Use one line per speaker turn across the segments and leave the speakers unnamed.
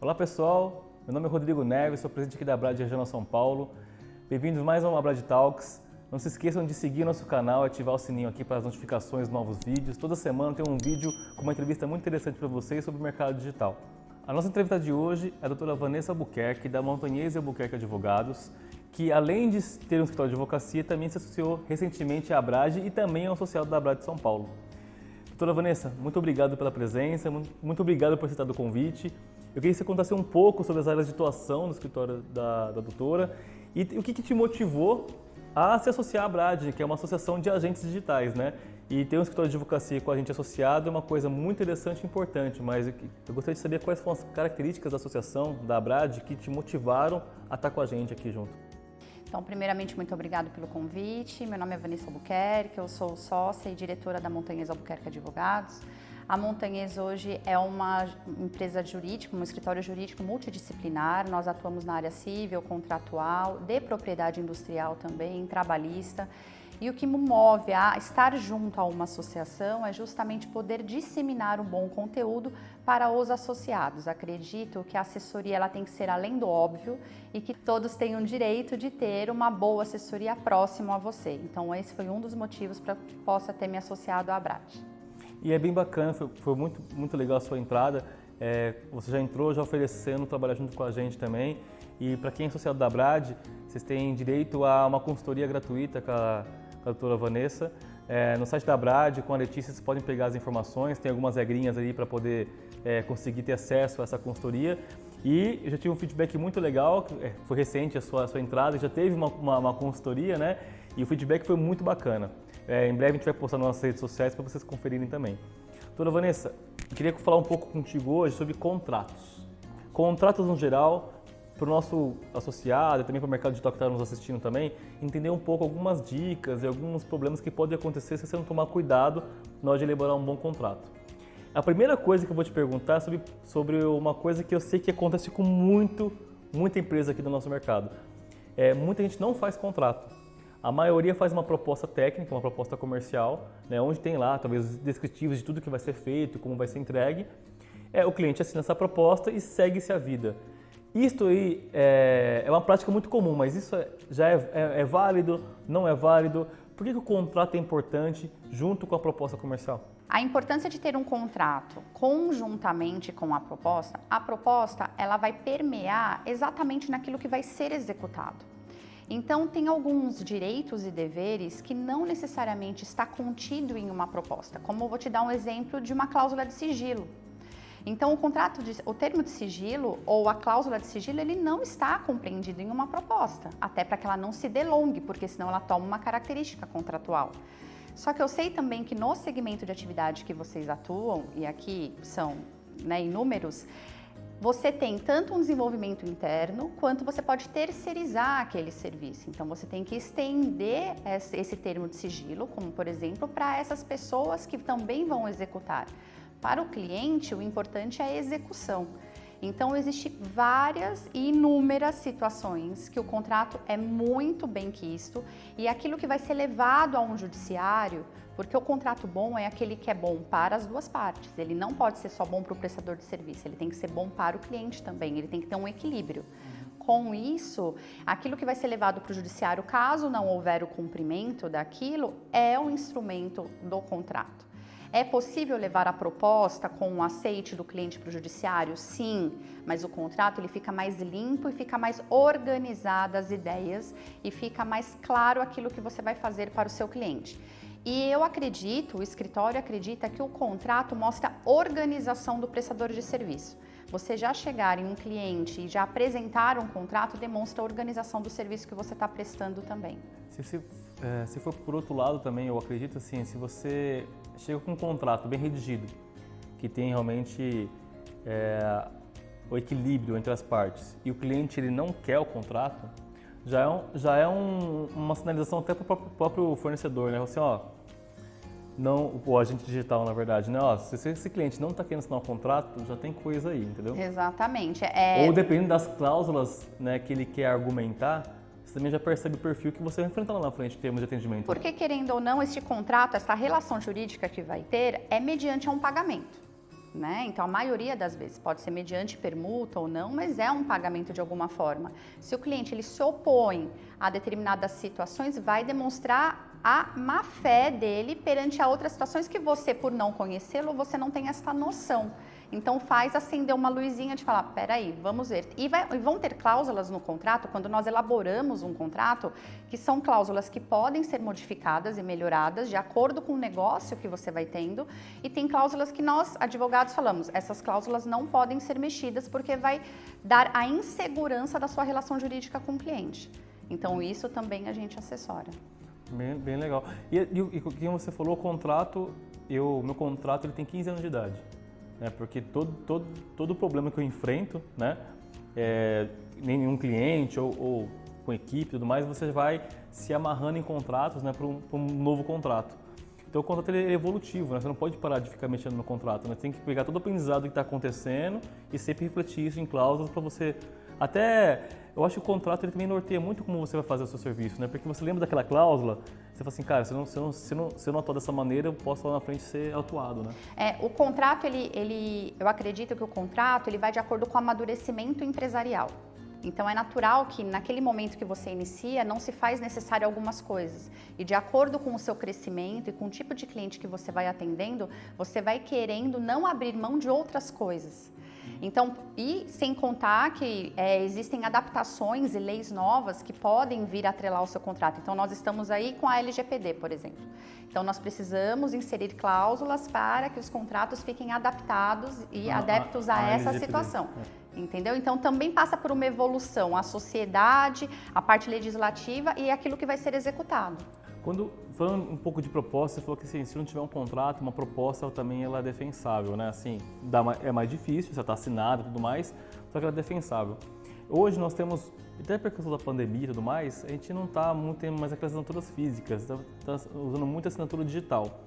Olá pessoal, meu nome é Rodrigo Neves, sou presidente aqui da Abrad Regional São Paulo. Bem-vindos a mais um Abrad Talks. Não se esqueçam de seguir nosso canal e ativar o sininho aqui para as notificações dos novos vídeos. Toda semana tem um vídeo com uma entrevista muito interessante para vocês sobre o mercado digital. A nossa entrevista de hoje é a doutora Vanessa Albuquerque, da Montanhese Albuquerque Advogados, que além de ter um escritório de advocacia, também se associou recentemente à Abrad e também é um associado da Abrad de São Paulo. Doutora Vanessa, muito obrigado pela presença, muito obrigado por aceitar o convite. Eu queria que você contasse um pouco sobre as áreas de atuação do escritório da doutora e o que te motivou a se associar à Abrad, que é uma associação de agentes digitais, né? E ter um escritório de advocacia com agente associado é uma coisa muito interessante e importante, mas eu gostaria de saber quais foram as características da associação, da Abrad, que te motivaram a estar com a gente aqui junto.
Então, primeiramente, muito obrigado pelo convite. Meu nome é Vanessa Albuquerque, eu sou sócia e diretora da Montanhese Albuquerque Advogados. A Montanhese hoje é uma empresa jurídica, um escritório jurídico multidisciplinar. Nós atuamos na área civil, contratual, de propriedade industrial também, trabalhista. E o que me move a estar junto a uma associação é justamente poder disseminar um bom conteúdo para os associados. Acredito que a assessoria ela tem que ser além do óbvio e que todos tenham o direito de ter uma boa assessoria próxima a você. Então esse foi um dos motivos para que possa ter me associado à Abrad.
E é bem bacana, foi muito legal a sua entrada. Você já entrou já oferecendo trabalhar junto com a gente também. E para quem é associado da Abrad, vocês têm direito a uma consultoria gratuita com a doutora Vanessa. No site da Abrad, com a Letícia, vocês podem pegar as informações, tem algumas regrinhas ali para poder conseguir ter acesso a essa consultoria. E eu já tive um feedback muito legal, foi recente a sua entrada, já teve uma consultoria, né? E o feedback foi muito bacana. Em breve a gente vai postar nas nossas redes sociais para vocês conferirem também. Doutora Vanessa, eu queria falar um pouco contigo hoje sobre contratos. Contratos no geral, para o nosso associado e também para o mercado digital que está nos assistindo também, entender um pouco algumas dicas e alguns problemas que podem acontecer se você não tomar cuidado na hora de elaborar um bom contrato. A primeira coisa que eu vou te perguntar é sobre uma coisa que eu sei que acontece com muita empresa aqui do nosso mercado. Muita gente não faz contrato. A maioria faz uma proposta técnica, uma proposta comercial, né, onde tem lá talvez descritivos de tudo que vai ser feito, como vai ser entregue. O cliente assina essa proposta e segue-se a vida. Isto aí é uma prática muito comum, mas isso já é válido, não é válido? Por que o contrato é importante junto com a proposta comercial?
A importância de ter um contrato conjuntamente com a proposta ela vai permear exatamente naquilo que vai ser executado. Então, tem alguns direitos e deveres que não necessariamente está contido em uma proposta, como eu vou te dar um exemplo de uma cláusula de sigilo. Então, o termo de sigilo ou a cláusula de sigilo, ele não está compreendido em uma proposta, até para que ela não se delongue, porque senão ela toma uma característica contratual. Só que eu sei também que no segmento de atividade que vocês atuam, e aqui são inúmeros, você tem tanto um desenvolvimento interno, quanto você pode terceirizar aquele serviço. Então, você tem que estender esse termo de sigilo, como por exemplo, para essas pessoas que também vão executar. Para o cliente, o importante é a execução. Então, existem várias e inúmeras situações que o contrato é muito bem quisto e aquilo que vai ser levado a um judiciário, porque o contrato bom é aquele que é bom para as duas partes. Ele não pode ser só bom para o prestador de serviço, ele tem que ser bom para o cliente também, ele tem que ter um equilíbrio. Com isso, aquilo que vai ser levado para o judiciário, caso não houver o cumprimento daquilo, é um instrumento do contrato. É possível levar a proposta com o aceite do cliente para o judiciário? Sim, mas o contrato ele fica mais limpo e fica mais organizado as ideias e fica mais claro aquilo que você vai fazer para o seu cliente. E eu acredito, o escritório acredita que o contrato mostra a organização do prestador de serviço. Você já chegar em um cliente e já apresentar um contrato demonstra a organização do serviço que você está prestando também.
Se for por outro lado também, eu acredito assim, se você chega com um contrato bem redigido, que tem realmente o equilíbrio entre as partes, e o cliente ele não quer o contrato, já é uma sinalização até para o próprio fornecedor, né? Assim, o agente digital, na verdade, né? Se esse cliente não está querendo assinar um contrato, já tem coisa aí, entendeu?
Exatamente.
Ou dependendo das cláusulas, né, que ele quer argumentar, você também já percebe o perfil que você vai enfrentar lá na frente em termos de atendimento.
Porque, querendo ou não, este contrato, essa relação jurídica que vai ter, é mediante a um pagamento. né? Então, a maioria das vezes pode ser mediante permuta ou não, mas é um pagamento de alguma forma. Se o cliente ele se opõe a determinadas situações, vai demonstrar a má fé dele perante a outras situações que você, por não conhecê-lo, você não tem essa noção. Então, faz acender uma luzinha de falar, peraí, vamos ver. E vão ter cláusulas no contrato, quando nós elaboramos um contrato, que são cláusulas que podem ser modificadas e melhoradas de acordo com o negócio que você vai tendo. E tem cláusulas que nós, advogados, falamos, essas cláusulas não podem ser mexidas porque vai dar a insegurança da sua relação jurídica com o cliente. Então, isso também a gente assessora.
Bem legal. E como você falou, o contrato, meu contrato ele tem 15 anos de idade. Porque todo problema que eu enfrento, né, nenhum cliente ou com equipe e tudo mais, você vai se amarrando em contratos, né, para um novo contrato. Então o contrato ele é evolutivo, né? Você não pode parar de ficar mexendo no contrato, né? Tem que pegar todo o aprendizado que está acontecendo e sempre refletir isso em cláusulas para você... eu acho que o contrato ele também norteia muito como você vai fazer o seu serviço, né? Porque você lembra daquela cláusula, você fala assim, cara, se eu não atuar dessa maneira, eu posso lá na frente ser autuado, né?
O contrato, eu acredito que o contrato ele vai de acordo com o amadurecimento empresarial. Então, é natural que naquele momento que você inicia, não se faz necessário algumas coisas. E de acordo com o seu crescimento e com o tipo de cliente que você vai atendendo, você vai querendo não abrir mão de outras coisas. Então, e sem contar que existem adaptações e leis novas que podem vir a atrelar o seu contrato. Então, nós estamos aí com a LGPD, por exemplo. Então, nós precisamos inserir cláusulas para que os contratos fiquem adaptados e adeptos a essa LGPD. Situação. Entendeu? Então, também passa por uma evolução, a sociedade, a parte legislativa e aquilo que vai ser executado.
Falando um pouco de proposta, você falou que assim, se não tiver um contrato, uma proposta também ela é defensável, né? Assim, é mais difícil, já está assinado e tudo mais, só que ela é defensável. Hoje nós temos, até por causa da pandemia e tudo mais, a gente não está muito tendo mais aquelas assinaturas físicas, está usando muita assinatura digital.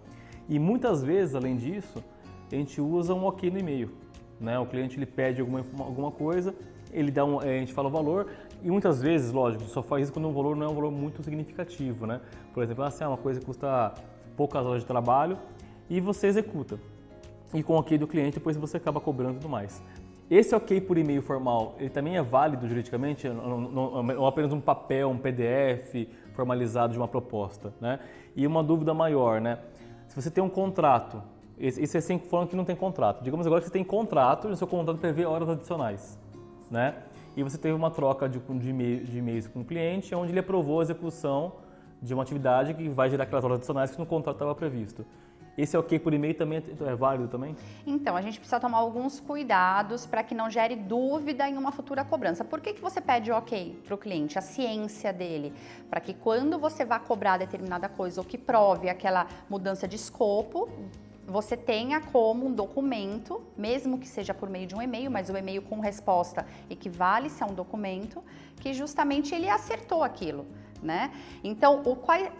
E muitas vezes, além disso, a gente usa um ok no e-mail. Né? O cliente ele pede alguma coisa, a gente fala o valor e muitas vezes, lógico, só faz isso quando o valor não é um valor muito significativo, né? Por exemplo, assim, uma coisa que custa poucas horas de trabalho e você executa. E com o ok do cliente, depois você acaba cobrando e tudo mais. Esse ok por e-mail formal, ele também é válido juridicamente? Ou apenas um papel, um PDF formalizado de uma proposta, né? E uma dúvida maior, né? Se você tem um contrato, isso é assim falando que não tem contrato. Digamos agora que você tem contrato e o seu contrato prevê horas adicionais, né? E você teve uma troca de e-mails com o cliente onde ele aprovou a execução de uma atividade que vai gerar aquelas horas adicionais que no contrato estava previsto. Esse ok por e-mail também é válido também?
Então, a gente precisa tomar alguns cuidados para que não gere dúvida em uma futura cobrança. Por que você pede ok para o cliente? A ciência dele, para que quando você vá cobrar determinada coisa ou que prove aquela mudança de escopo, você tenha como um documento, mesmo que seja por meio de um e-mail, mas o e-mail com resposta equivale-se a um documento, que justamente ele acertou aquilo, né? Então,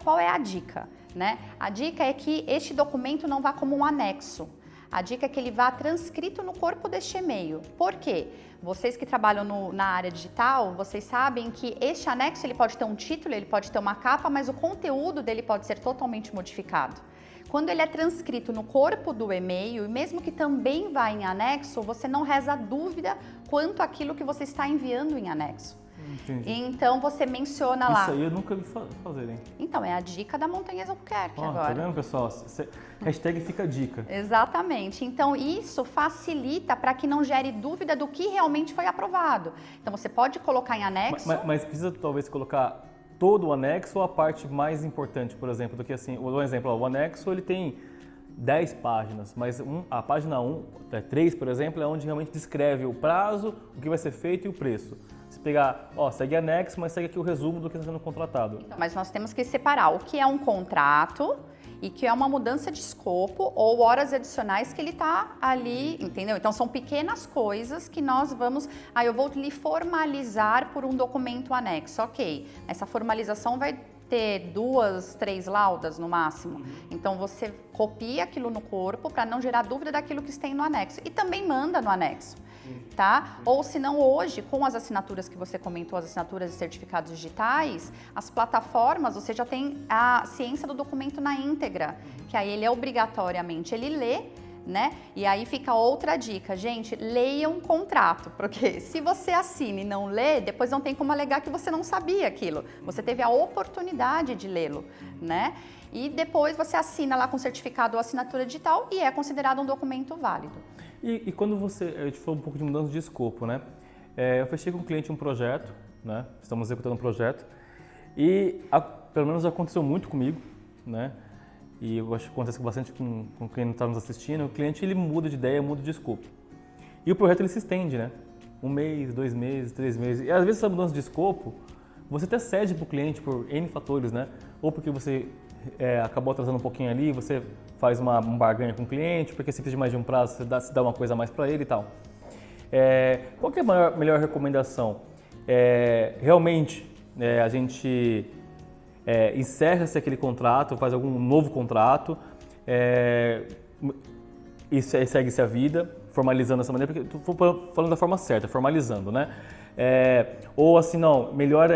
qual é a dica, né? A dica é que este documento não vá como um anexo. A dica é que ele vá transcrito no corpo deste e-mail. Por quê? Vocês que trabalham na área digital, vocês sabem que este anexo ele pode ter um título, ele pode ter uma capa, mas o conteúdo dele pode ser totalmente modificado. Quando ele é transcrito no corpo do e-mail, e mesmo que também vá em anexo, você não reza dúvida quanto àquilo que você está enviando em anexo.
Entendi.
Então você menciona lá.
Isso aí eu nunca vi fazer, hein?
Então, é a dica da Montanhas Albuquerque agora.
Tá vendo, pessoal? Hashtag fica a dica.
Exatamente. Então, isso facilita para que não gere dúvida do que realmente foi aprovado. Então, você pode colocar em anexo.
Mas precisa talvez colocar todo o anexo ou a parte mais importante, por exemplo, do que assim, um exemplo, o anexo ele tem 10 páginas, mas a página 3, por exemplo, é onde realmente descreve o prazo, o que vai ser feito e o preço. Se pegar, segue anexo, mas segue aqui o resumo do que está sendo contratado.
Então, mas nós temos que separar o que é um contrato e que é uma mudança de escopo ou horas adicionais que ele está ali, entendeu? Então, são pequenas coisas que nós vamos... eu vou lhe formalizar por um documento anexo. Ok, essa formalização vai ter 2, 3 laudas no máximo. Então, você copia aquilo no corpo para não gerar dúvida daquilo que tem no anexo. E também manda no anexo, tá? Ou se não, hoje, com as assinaturas que você comentou, as assinaturas e certificados digitais, as plataformas, você já tem a ciência do documento na íntegra, que aí ele obrigatoriamente, ele lê, né? E aí fica outra dica, gente, leiam um contrato, porque se você assina e não lê, depois não tem como alegar que você não sabia aquilo. Você teve a oportunidade de lê-lo, né? E depois você assina lá com certificado ou assinatura digital e é considerado um documento válido.
E quando a gente falou um pouco de mudança de escopo, né? Eu fechei com o cliente um projeto, né? Estamos executando um projeto e pelo menos aconteceu muito comigo, né? E eu acho que acontece bastante com quem está nos assistindo. O cliente ele muda de ideia, muda de escopo. E o projeto ele se estende, né? 1 mês, 2 meses, 3 meses. E às vezes essa mudança de escopo, você até cede para o cliente por N fatores, né? Ou porque você acabou atrasando um pouquinho ali, você faz um barganha com o cliente, porque você precisa de mais de um prazo, você dá uma coisa a mais para ele e tal. Qual que é a melhor recomendação? Realmente, a gente encerra-se aquele contrato, faz algum novo contrato e segue-se a vida, formalizando dessa maneira, porque estou falando da forma certa, formalizando, né? Ou assim, não, melhor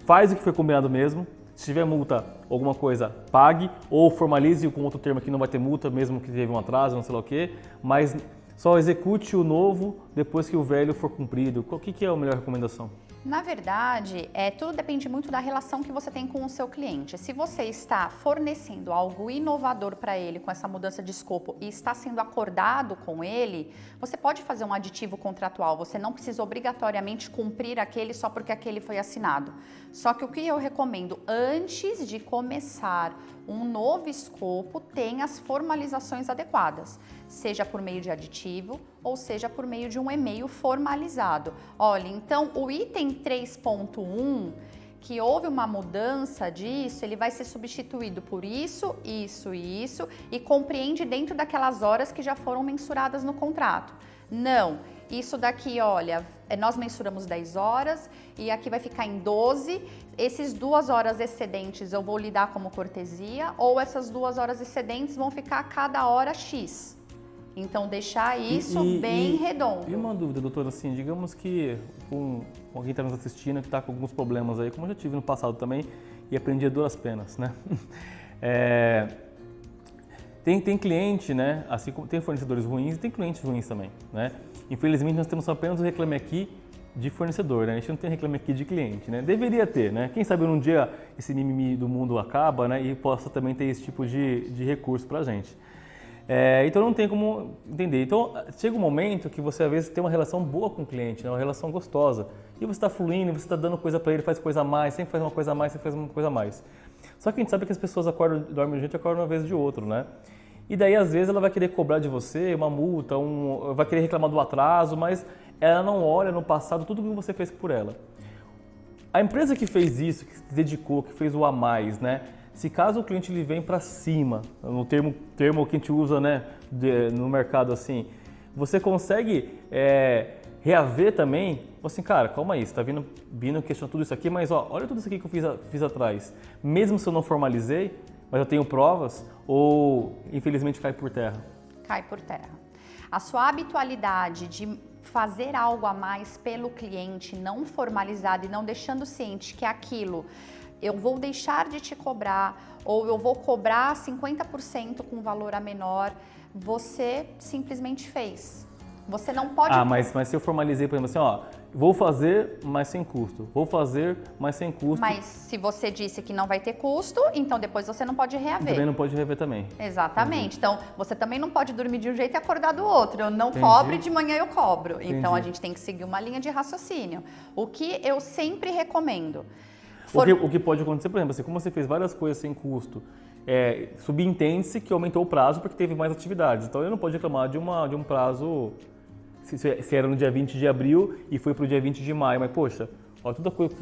faz o que foi combinado mesmo. Se tiver multa, alguma coisa, pague, ou formalize com outro termo que não vai ter multa, mesmo que teve um atraso, não sei lá o quê, mas só execute o novo depois que o velho for cumprido. O que é a melhor recomendação?
Na verdade, tudo depende muito da relação que você tem com o seu cliente. Se você está fornecendo algo inovador para ele com essa mudança de escopo e está sendo acordado com ele, você pode fazer um aditivo contratual. Você não precisa obrigatoriamente cumprir aquele só porque aquele foi assinado. Só que o que eu recomendo, antes de começar um novo escopo, tenha as formalizações adequadas, seja por meio de aditivo ou seja por meio de um e-mail formalizado. Olha, então o item 3.1, que houve uma mudança disso, ele vai ser substituído por isso, isso e isso, e compreende dentro daquelas horas que já foram mensuradas no contrato. Não, isso daqui, olha, nós mensuramos 10 horas e aqui vai ficar em 12, esses 2 horas excedentes eu vou lhe dar como cortesia, ou essas 2 horas excedentes vão ficar a cada hora X. Então, deixar isso bem redondo.
E uma dúvida, doutora, assim, digamos que alguém está nos assistindo que está com alguns problemas aí, como eu já tive no passado também, e aprendi a duras penas, né? Tem cliente, né? Assim como tem fornecedores ruins e tem clientes ruins também, né? Infelizmente, nós temos apenas o Reclame Aqui de fornecedor, né? A gente não tem Reclame Aqui de cliente, né? Deveria ter, né? Quem sabe um dia esse mimimi do mundo acaba, né? E possa também ter esse tipo de recurso pra gente. Então não tem como entender. Então chega um momento que você às vezes tem uma relação boa com o cliente, né? Uma relação gostosa. E você está fluindo, você está dando coisa para ele, faz coisa a mais, sempre faz uma coisa a mais, sempre faz uma coisa a mais. Só que a gente sabe que as pessoas dormem de um jeito e acordam uma vez de outro, né? E daí às vezes ela vai querer cobrar de você uma multa, vai querer reclamar do atraso, mas ela não olha no passado tudo que você fez por ela. A empresa que fez isso, que se dedicou, que fez o a mais, né? Se caso o cliente ele vem para cima, no termo que a gente usa, né, no mercado assim, você consegue reaver também, assim, cara, calma aí, você está vindo questionar tudo isso aqui, mas olha tudo isso aqui que eu fiz atrás. Mesmo se eu não formalizei, mas eu tenho provas, ou infelizmente cai por terra?
Cai por terra. A sua habitualidade de fazer algo a mais pelo cliente, não formalizado e não deixando ciente que aquilo eu vou deixar de te cobrar ou eu vou cobrar 50% com valor a menor, você simplesmente fez. Você não pode...
Mas se eu formalizei, por exemplo, assim, vou fazer, mas sem custo. Vou fazer, mas sem custo.
Mas se você disse que não vai ter custo, então depois você não pode reaver.
Também não pode reaver também.
Exatamente. Entendi. Então, você também não pode dormir de um jeito e acordar do outro. Eu não cobro e de manhã eu cobro. Entendi. Então, a gente tem que seguir uma linha de raciocínio. O que eu sempre recomendo...
O que pode acontecer, por exemplo, assim, como você fez várias coisas sem custo, subentende-se que aumentou o prazo porque teve mais atividades. Então, ele não pode reclamar de um prazo, se era no dia 20 de abril e foi para o dia 20 de maio. Mas, poxa, toda coisa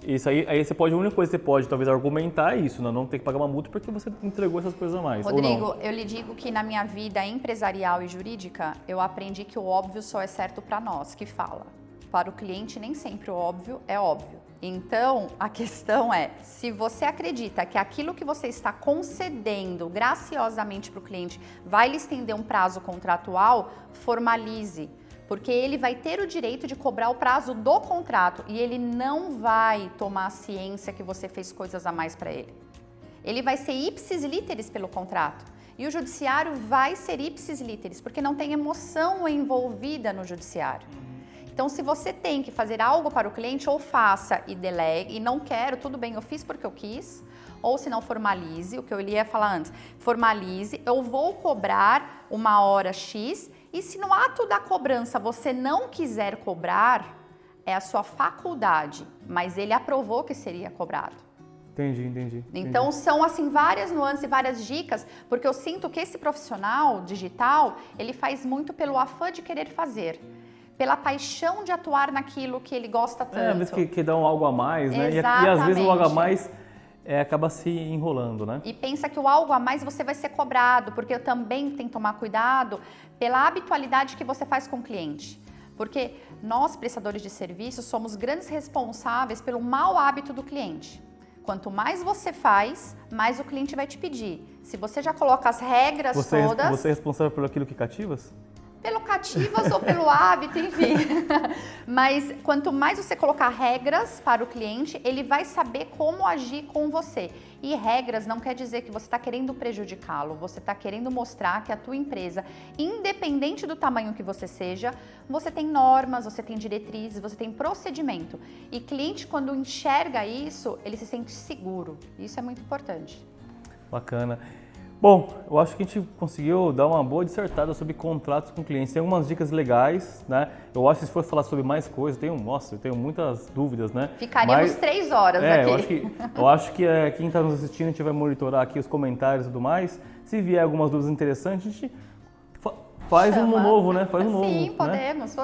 isso aí você pode, a única coisa que você pode talvez argumentar é isso, não ter que pagar uma multa porque você entregou essas coisas a mais.
Rodrigo, eu lhe digo que na minha vida empresarial e jurídica, eu aprendi que o óbvio só é certo para nós que fala. Para o cliente, nem sempre o óbvio é óbvio. Então, a questão é, se você acredita que aquilo que você está concedendo graciosamente para o cliente vai lhe estender um prazo contratual, formalize, porque ele vai ter o direito de cobrar o prazo do contrato e ele não vai tomar ciência que você fez coisas a mais para ele. Ele vai ser ipsis literis pelo contrato. E o judiciário vai ser ipsis literis, porque não tem emoção envolvida no judiciário. Então, se você tem que fazer algo para o cliente, ou faça e delegue, e não quero, tudo bem, eu fiz porque eu quis, ou se não, formalize, o que eu ia falar antes, formalize, eu vou cobrar uma hora X, e se no ato da cobrança você não quiser cobrar, é a sua faculdade, mas ele aprovou que seria cobrado.
Entendi.
Então, são assim várias nuances e várias dicas, porque eu sinto que esse profissional digital, ele faz muito pelo afã de querer fazer, pela paixão de atuar naquilo que ele gosta tanto.
Às vezes que dá um algo a mais, né? E
Exatamente.
às vezes o algo a mais acaba se enrolando, né?
E pensa que o algo a mais você vai ser cobrado, porque eu também tenho que tomar cuidado pela habitualidade que você faz com o cliente. Porque nós, prestadores de serviços, somos grandes responsáveis pelo mau hábito do cliente. Quanto mais você faz, mais o cliente vai te pedir. Se você já coloca as regras todas...
Você é responsável por aquilo que cativas?
Pelo cativas ou pelo hábito, enfim. Mas quanto mais você colocar regras para o cliente, ele vai saber como agir com você. E regras não quer dizer que você está querendo prejudicá-lo, você está querendo mostrar que a tua empresa, independente do tamanho que você seja, você tem normas, você tem diretrizes, você tem procedimento. E cliente, quando enxerga isso, ele se sente seguro. Isso é muito importante.
Bacana. Bom, eu acho que a gente conseguiu dar uma boa dissertada sobre contratos com clientes. Tem algumas dicas legais, né? Eu acho que se for falar sobre mais coisas, eu tenho muitas dúvidas, né?
Ficaríamos 3 horas aqui.
Eu acho que quem está nos assistindo, a gente vai monitorar aqui os comentários e tudo mais. Se vier algumas dúvidas interessantes, a gente faz um novo, né? Faz um novo.
Sim,
podemos.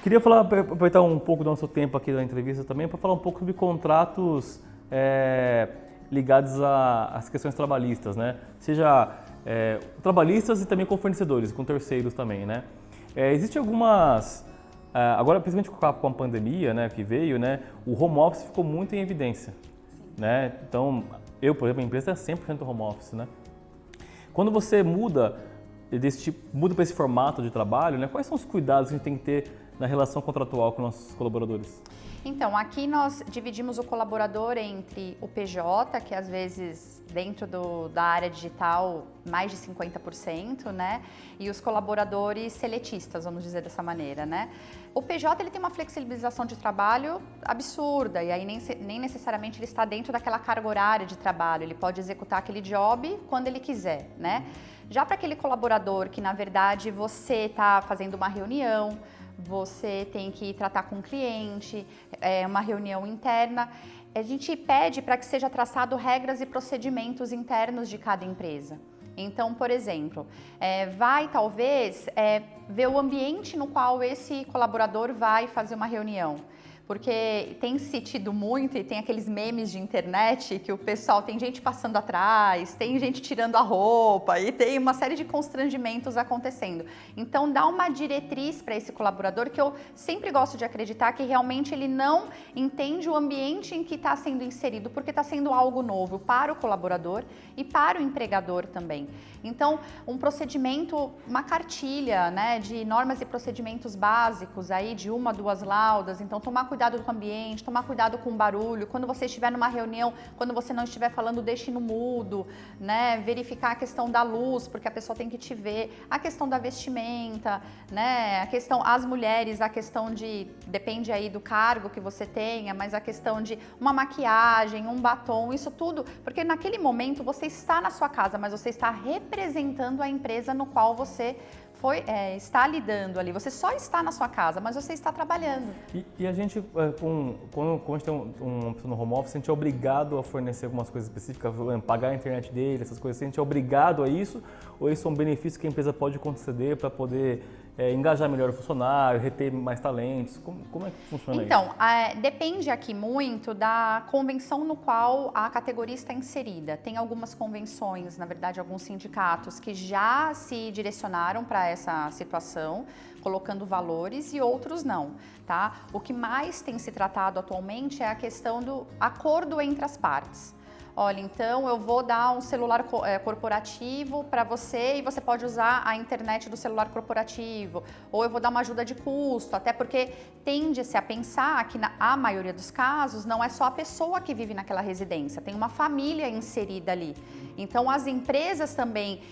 Queria
aproveitar um pouco do nosso tempo aqui da entrevista também para falar um pouco sobre contratos ligados às questões trabalhistas, né? Seja trabalhistas e também com fornecedores, com terceiros também, né? Existem algumas... agora, principalmente com a pandemia, né, que veio, né, o home office ficou muito em evidência, né? Então, por exemplo, a empresa é 100% home office, né? Quando você muda para esse formato de trabalho, né, quais são os cuidados que a gente tem que ter na relação contratual com nossos colaboradores?
Então, aqui nós dividimos o colaborador entre o PJ, que às vezes dentro da área digital mais de 50%, né? E os colaboradores seletistas, vamos dizer dessa maneira, né? O PJ ele tem uma flexibilização de trabalho absurda e aí nem necessariamente ele está dentro daquela carga horária de trabalho, ele pode executar aquele job quando ele quiser, né? Já para aquele colaborador que na verdade você está fazendo uma reunião, você tem que tratar com o cliente, uma reunião interna. A gente pede para que seja traçado regras e procedimentos internos de cada empresa. Então, por exemplo, vai talvez ver o ambiente no qual esse colaborador vai fazer uma reunião. Porque tem se tido muito e tem aqueles memes de internet que o pessoal tem gente passando atrás, tem gente tirando a roupa e tem uma série de constrangimentos acontecendo. Então dá uma diretriz para esse colaborador que eu sempre gosto de acreditar que realmente ele não entende o ambiente em que está sendo inserido, porque está sendo algo novo para o colaborador e para o empregador também. Então, um procedimento, uma cartilha, né, de normas e procedimentos básicos aí de 1 a 2 laudas, então tomar cuidado com o ambiente, tomar cuidado com o barulho, quando você estiver numa reunião, quando você não estiver falando, deixe no mudo, né, verificar a questão da luz, porque a pessoa tem que te ver, a questão da vestimenta, né, as mulheres, a questão depende aí do cargo que você tenha, mas a questão de uma maquiagem, um batom, isso tudo, porque naquele momento você está na sua casa, mas você está representando a empresa no qual você está lidando ali. Você só está na sua casa, mas você está trabalhando.
E a gente, quando a gente tem uma pessoa no home office, a gente é obrigado a fornecer algumas coisas específicas, pagar a internet dele, essas coisas assim, a gente é obrigado a isso? Ou isso é um benefício que a empresa pode conceder para poder engajar melhor o funcionário, reter mais talentos? Como é que funciona isso?
Então, depende aqui muito da convenção no qual a categoria está inserida. Tem algumas convenções, na verdade, alguns sindicatos que já se direcionaram para essa situação, colocando valores, e outros não, tá? O que mais tem se tratado atualmente é a questão do acordo entre as partes. Olha, então eu vou dar um celular corporativo para você e você pode usar a internet do celular corporativo. Ou eu vou dar uma ajuda de custo, até porque tende-se a pensar que a maioria dos casos não é só a pessoa que vive naquela residência, tem uma família inserida ali. Então as empresas também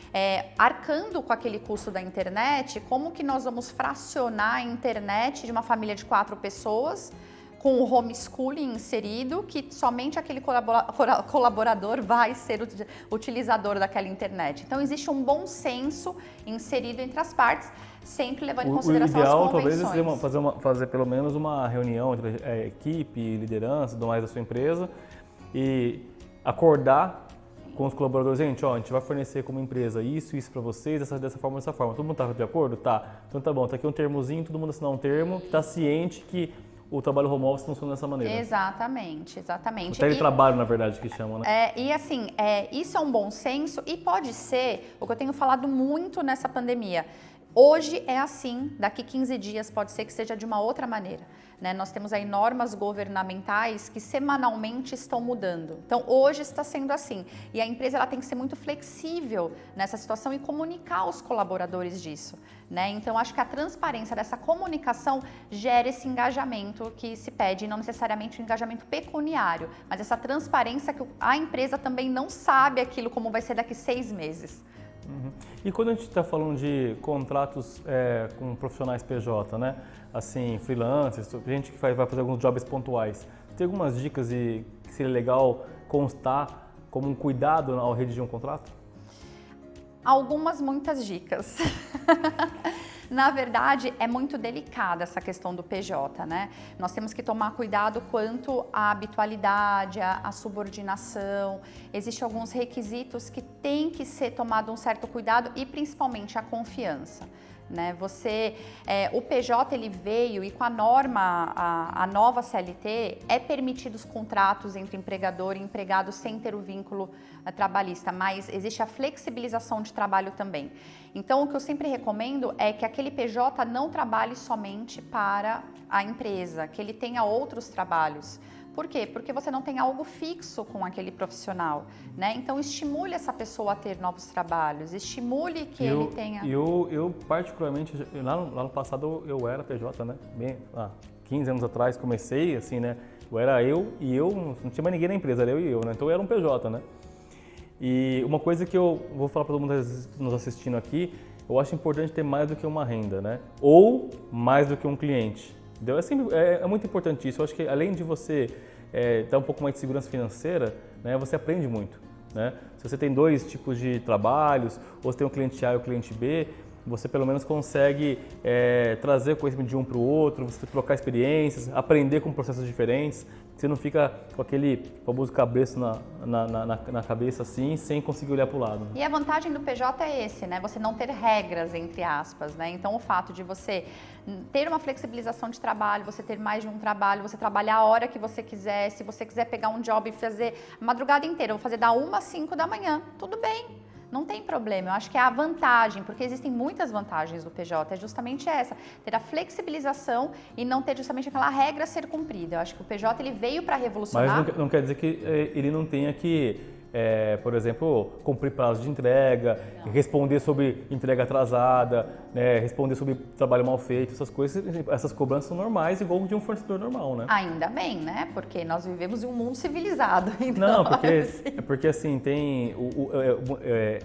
arcando com aquele custo da internet, como que nós vamos fracionar a internet de uma família de 4 pessoas com o homeschooling inserido, que somente aquele colaborador vai ser o utilizador daquela internet. Então, existe um bom senso inserido entre as partes, sempre levando em consideração as convenções.
O ideal, talvez, seria fazer pelo menos uma reunião entre equipe, liderança, do mais da sua empresa, e acordar com os colaboradores, gente, ó, a gente vai fornecer como empresa isso para vocês, dessa forma. Todo mundo está de acordo? Tá. Então tá bom, tá aqui um termozinho, todo mundo assinar um termo, que está ciente que o trabalho home office funciona dessa maneira.
Exatamente.
O teletrabalho, na verdade, que chamam, né?
E assim, isso é um bom senso e pode ser o que eu tenho falado muito nessa pandemia. Hoje é assim, daqui 15 dias pode ser que seja de uma outra maneira. Né? Nós temos aí normas governamentais que semanalmente estão mudando. Então, hoje está sendo assim. E a empresa ela tem que ser muito flexível nessa situação e comunicar aos colaboradores disso. Né? Então, acho que a transparência dessa comunicação gera esse engajamento que se pede, não necessariamente um engajamento pecuniário, mas essa transparência que a empresa também não sabe aquilo como vai ser daqui 6 meses.
Uhum. E quando a gente está falando de contratos com profissionais PJ, né? Assim, freelancers, gente que vai fazer alguns jobs pontuais, tem algumas dicas que seria legal constar como um cuidado ao redigir um contrato?
Muitas dicas. Na verdade, é muito delicada essa questão do PJ, né? Nós temos que tomar cuidado quanto à habitualidade, à subordinação. Existem alguns requisitos que tem que ser tomado um certo cuidado e principalmente a confiança. Né? O PJ ele veio e com a norma, a nova CLT, é permitido os contratos entre empregador e empregado sem ter o vínculo trabalhista, mas existe a flexibilização de trabalho também. Então, o que eu sempre recomendo é que aquele PJ não trabalhe somente para a empresa, que ele tenha outros trabalhos. Por quê? Porque você não tem algo fixo com aquele profissional, né? Então, estimule essa pessoa a ter novos trabalhos, estimule que ele tenha...
Eu particularmente, lá no passado eu era PJ, né? 15 anos atrás comecei, assim, né? Não tinha mais ninguém na empresa, era eu e eu, né? Então eu era um PJ, né? E uma coisa que eu vou falar para todo mundo nos assistindo aqui, eu acho importante ter mais do que uma renda, né? Ou mais do que um cliente. Entendeu? É muito importante isso. Eu acho que além de você dar um pouco mais de segurança financeira, né, você aprende muito. Né? Se você tem 2 tipos de trabalhos, ou você tem o cliente A e o cliente B, você pelo menos consegue trazer conhecimento de um para o outro, você trocar experiências, aprender com processos diferentes. Você não fica com aquele famoso cabeça na cabeça assim, sem conseguir olhar para o lado.
E a vantagem do PJ é esse, né? Você não ter regras, entre aspas, né? Então, o fato de você ter uma flexibilização de trabalho, você ter mais de um trabalho, você trabalhar a hora que você quiser, se você quiser pegar um job e fazer a madrugada inteira, eu vou fazer da 1 às 5 da manhã, tudo bem. Não tem problema, eu acho que é a vantagem, porque existem muitas vantagens do PJ, é justamente essa, ter a flexibilização e não ter justamente aquela regra a ser cumprida. Eu acho que o PJ ele veio para revolucionar.
Mas não quer dizer que ele não tenha que, por exemplo, cumprir prazo de entrega, responder sobre entrega atrasada, né, responder sobre trabalho mal feito, essas coisas, essas cobranças são normais, igual de um fornecedor normal, né?
Ainda bem, né? Porque nós vivemos em um mundo civilizado. Então,
não, porque assim, tem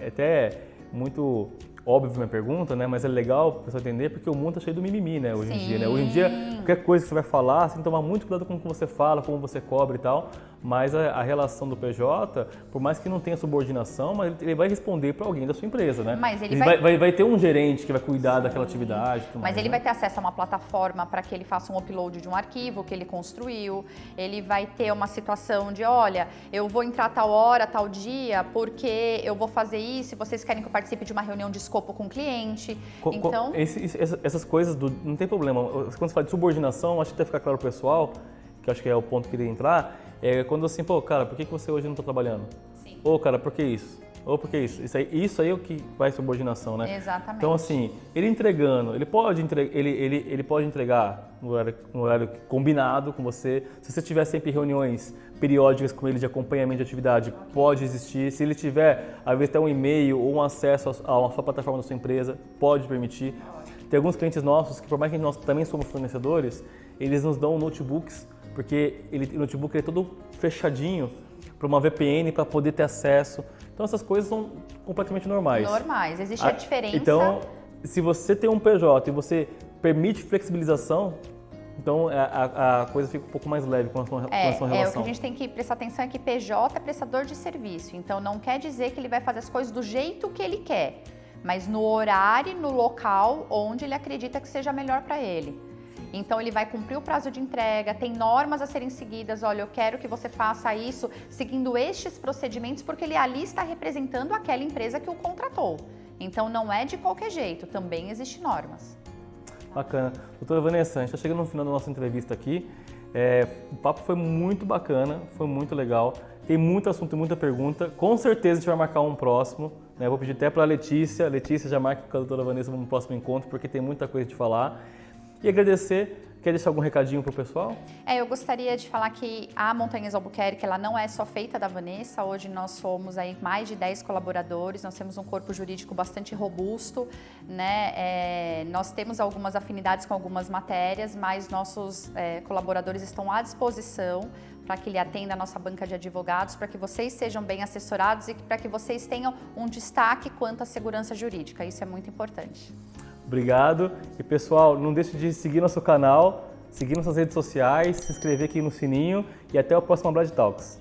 até muito óbvio minha pergunta, né? Mas é legal para você entender porque o mundo tá cheio do mimimi, né? Hoje em dia, né? Hoje em dia, qualquer coisa que você vai falar, você tem que tomar muito cuidado com o que você fala, como você cobra e tal. Mas a relação do PJ, por mais que não tenha subordinação, mas ele vai responder para alguém da sua empresa, né?
Mas ele
vai ter um gerente que vai cuidar daquela atividade. Tudo
mas
mais,
ele
né?
vai ter acesso a uma plataforma para que ele faça um upload de um arquivo que ele construiu. Ele vai ter uma situação de, olha, eu vou entrar tal hora, tal dia, porque eu vou fazer isso e vocês querem que eu participe de uma reunião de escopo com o cliente. Então...
Essas coisas, não tem problema. Quando você fala de subordinação, acho que deve ficar claro pro pessoal, que acho que é o ponto que eu queria entrar, é quando assim, pô, cara, por que você hoje não está trabalhando?
Sim.
Ô, cara, por que isso? Ou porque isso aí é o que vai subordinação, né?
Exatamente.
Então, assim, ele entregando, ele pode entregar no horário combinado com você. Se você tiver sempre reuniões periódicas com ele de acompanhamento de atividade, pode existir. Se ele tiver, às vezes, até um e-mail ou um acesso a sua plataforma da sua empresa, pode permitir. Tem alguns clientes nossos que, por mais que nós também somos fornecedores, eles nos dão notebooks, porque o notebook é todo fechadinho para uma VPN para poder ter acesso. Então essas coisas são completamente normais.
Normais, existe a diferença.
Então, se você tem um PJ e você permite flexibilização, então a coisa fica um pouco mais leve com a sua relação.
O que a gente tem que prestar atenção é que PJ é prestador de serviço, então não quer dizer que ele vai fazer as coisas do jeito que ele quer, mas no horário, no local onde ele acredita que seja melhor para ele. Então ele vai cumprir o prazo de entrega, tem normas a serem seguidas, olha, eu quero que você faça isso seguindo estes procedimentos, porque ele ali está representando aquela empresa que o contratou. Então não é de qualquer jeito, também existem normas.
Bacana. Doutora Vanessa, a gente está chegando no final da nossa entrevista aqui. O papo foi muito bacana, foi muito legal. Tem muito assunto e muita pergunta. Com certeza a gente vai marcar um próximo. Né? Vou pedir até para a Letícia. Letícia, já marca com a doutora Vanessa no próximo encontro, porque tem muita coisa de falar. E agradecer. Quer deixar algum recadinho para o pessoal?
Eu gostaria de falar que a Montanhas Albuquerque, ela não é só feita da Vanessa. Hoje nós somos aí mais de 10 colaboradores, nós temos um corpo jurídico bastante robusto, né? Nós temos algumas afinidades com algumas matérias, mas nossos colaboradores estão à disposição para que ele atenda a nossa banca de advogados, para que vocês sejam bem assessorados e para que vocês tenham um destaque quanto à segurança jurídica. Isso é muito importante.
Obrigado. E pessoal, não deixe de seguir nosso canal, seguir nossas redes sociais, se inscrever aqui no sininho e até o próximo Brad Talks.